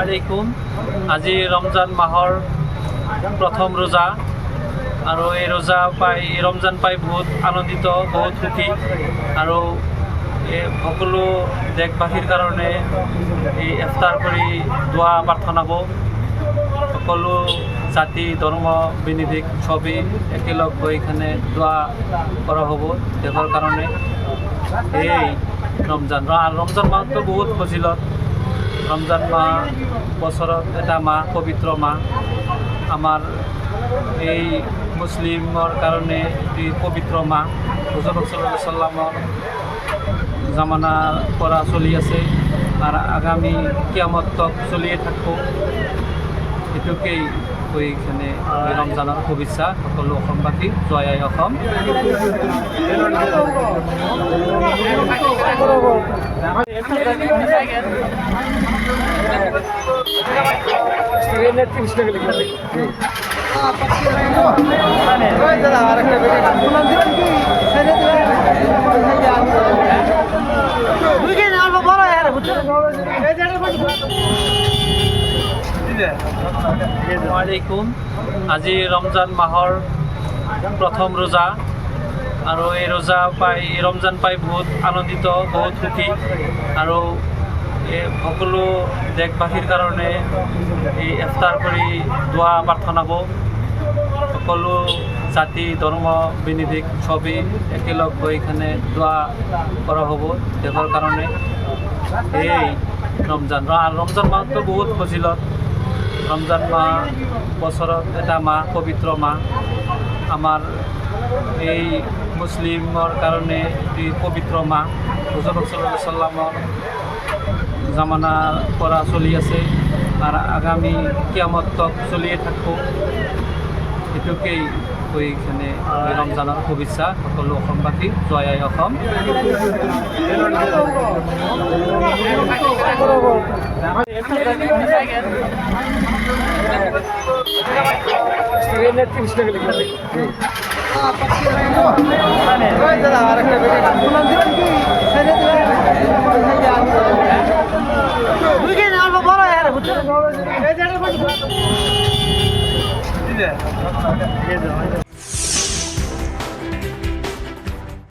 আলাইকুম। আজি ৰমজান মাহৰ প্ৰথম ৰোজা আৰু এই ৰমজান পাই বহুত আনন্দিত, বহুত সুখী আৰু সকলো দেশবাসীৰ কাৰণে এই ইফতাৰ কৰি দোৱা প্ৰাৰ্থনা কৰোঁ। সকলো জাতি ধৰ্ম বিনিৰ্দেশ সবেই একেলগ হৈ এখানে দোয়া করা হব দেশৰ কাৰণে। এই ৰমজান মাহটো বহুত ফজিলত। ৰমজান মাহ বছৰত এটা মাহ, পবিত্ৰ মাহ। আমাৰ এই মুছলিমৰ কাৰণে এটি পবিত্ৰ মাহ। হুজুৰ সাল্লাল্লাহু আলাইহি সাল্লামৰ জামানাৰ পৰা চলি আছে আৰু আগামী কিয়ামত তক চলিয়ে থাকিব। এটুকুই কৈ এখানে ৰমজানৰ শুভেচ্ছা সকলো অসমবাসী। জয় আই অসম। আলাইকুম। আজি ৰমজান মাহৰ প্ৰথম ৰোজা আৰু এই ৰমজান পাই বহুত আনন্দিত, বহুত সুখী আৰু সকলো দেশবাসীৰ কাৰণে এই ইফতাৰ কৰি দোৱা প্ৰাৰ্থনা কৰোঁ। সকলো জাতি ধৰ্ম বিনিৰ্দেশ সবেই একেলগ হৈ এখানে দোয়া কৰা হ'ব দেশৰ কাৰণে। এই ৰমজান মাহটো বহুত ফজিলত। ৰমজান মাহ বছৰত এটা মাহ, পবিত্ৰ মাহ। আমাৰ এই মুছলিমৰ কাৰণে এটি পবিত্ৰ মাহ। হুজুৰ সাল্লাল্লাহু আলাইহি সাল্লামৰ জামানাৰ পৰা চলি আছে আৰু আগামী কিয়ামত তক চলিয়ে থাকিব। এটুকুই কৈ এখানে ৰমজানৰ শুভেচ্ছা সকলো অসমবাসী। জয় আই অসম।